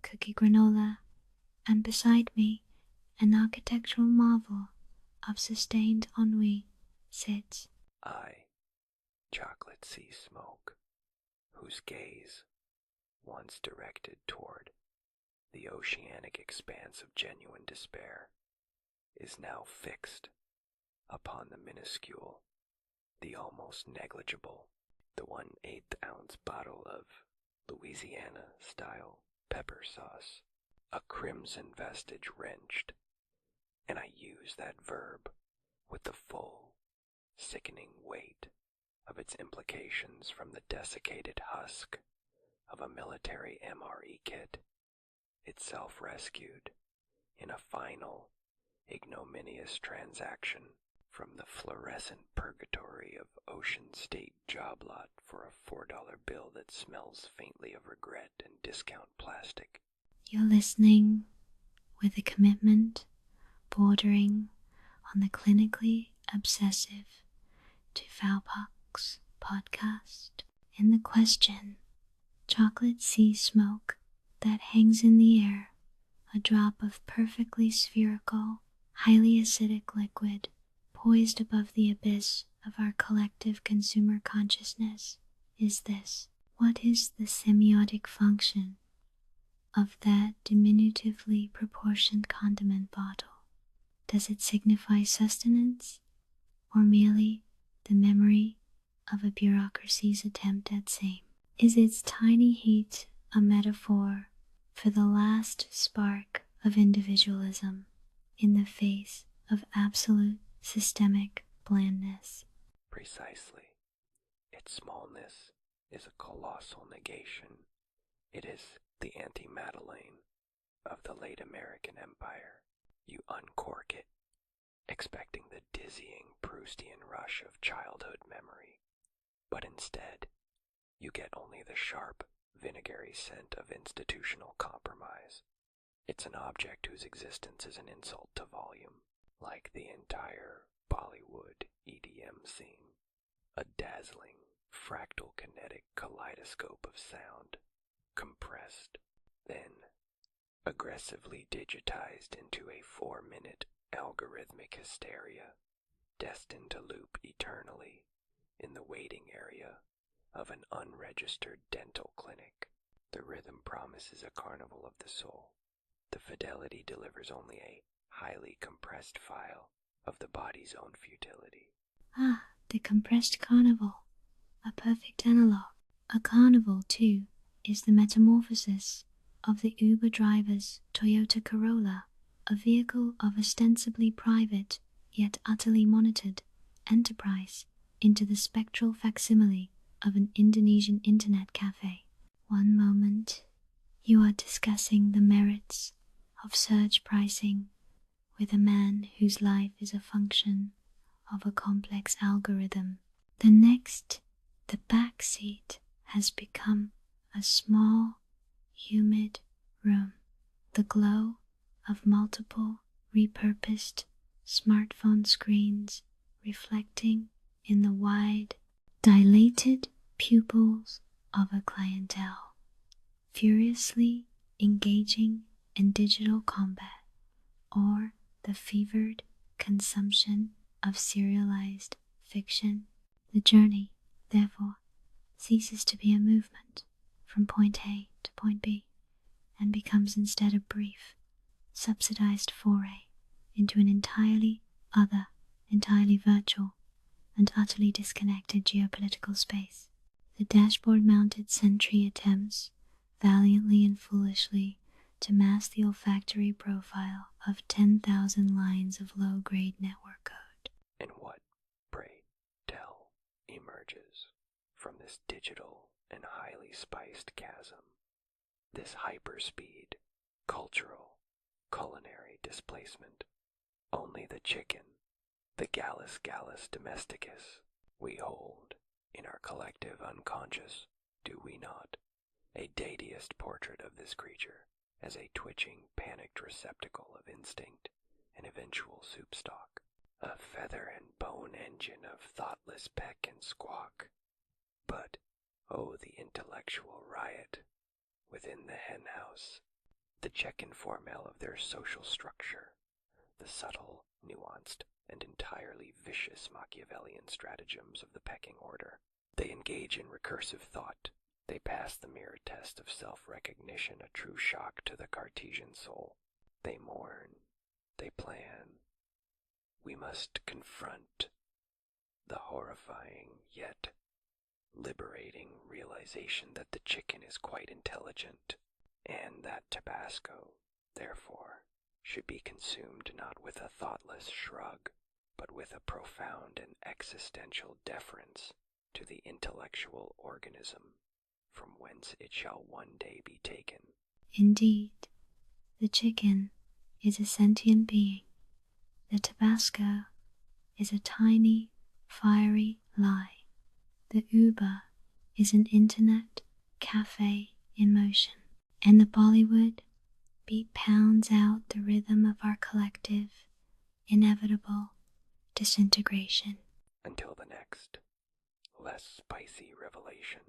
cookie granola, and beside me, an architectural marvel of sustained ennui sits. I, chocolate sea smoke, whose gaze, once directed toward the oceanic expanse of genuine despair, is now fixed upon the minuscule, the almost negligible, the 1/8 ounce bottle of Louisiana-style pepper sauce, a crimson vestige wrenched, and I use that verb with the full, sickening weight of its implications from the desiccated husk of a military MRE kit, itself rescued in a final, ignominious transaction from the fluorescent purgatory of Ocean State job lot for a $4 bill that smells faintly of regret and discount plastic. You're listening with a commitment bordering on the clinically obsessive to FOWLPOX podcast. In the question, chocolate sea smoke that hangs in the air, a drop of perfectly spherical, highly acidic liquid poised above the abyss of our collective consumer consciousness, is this: what is the semiotic function of that diminutively proportioned condiment bottle? Does it signify sustenance, or merely the memory of a bureaucracy's attempt at same? Is its tiny heat a metaphor for the last spark of individualism in the face of absolute systemic blandness? Precisely. Its smallness is a colossal negation. It is the anti-Madeleine of the late American Empire. You uncork it, expecting the dizzying Proustian rush of childhood memory, but instead, you get only the sharp, vinegary scent of institutional compromise. It's an object whose existence is an insult to volume, like the entire Bollywood EDM scene, a dazzling, fractal kinetic kaleidoscope of sound, compressed, then aggressively digitized into a 4-minute algorithmic hysteria, destined to loop eternally in the waiting area of an unregistered dental clinic. The rhythm promises a carnival of the soul. The fidelity delivers only a highly compressed file of the body's own futility. Ah, the compressed carnival, a perfect analog. A carnival, too, is the metamorphosis of the Uber driver's Toyota Corolla, a vehicle of ostensibly private, yet utterly monitored, enterprise, into the spectral facsimile of an Indonesian internet cafe. One moment, you are discussing the merits of surge pricing with a man whose life is a function of a complex algorithm. The next, the back seat has become a small, humid room. The glow of multiple repurposed smartphone screens reflecting in the wide, dilated pupils of a clientele, furiously engaging in digital combat, or the fevered consumption of serialized fiction. The journey, therefore, ceases to be a movement from point A to point B, and becomes instead a brief, subsidized foray into an entirely other, entirely virtual, and utterly disconnected geopolitical space. The dashboard-mounted sentry attempts, valiantly and foolishly, to mask the olfactory profile of 10,000 lines of low-grade network code. And what, pray tell, emerges from this digital and highly spiced chasm? This hyperspeed, cultural, culinary displacement. Only the chicken, the Gallus domesticus, we hold in our collective unconscious, do we not? A dadaist portrait of this creature as a twitching, panicked receptacle of instinct and eventual soup stock, a feather and bone engine of thoughtless peck and squawk. But, oh, the intellectual riot within the henhouse, the check-in formel of their social structure, the subtle, nuanced, and entirely vicious Machiavellian stratagems of the pecking order. They engage in recursive thought. They pass the mirror test of self-recognition, a true shock to the Cartesian soul. They mourn. They plan. We must confront the horrifying yet liberating realization that the chicken is quite intelligent, and that Tabasco, therefore, should be consumed not with a thoughtless shrug, but with a profound and existential deference to the intellectual organism from whence it shall one day be taken. Indeed, the chicken is a sentient being. The Tabasco is a tiny, fiery lie. The Uber is an internet cafe in motion, and the Bollywood beat pounds out the rhythm of our collective, inevitable disintegration. Until the next, less spicy revelation.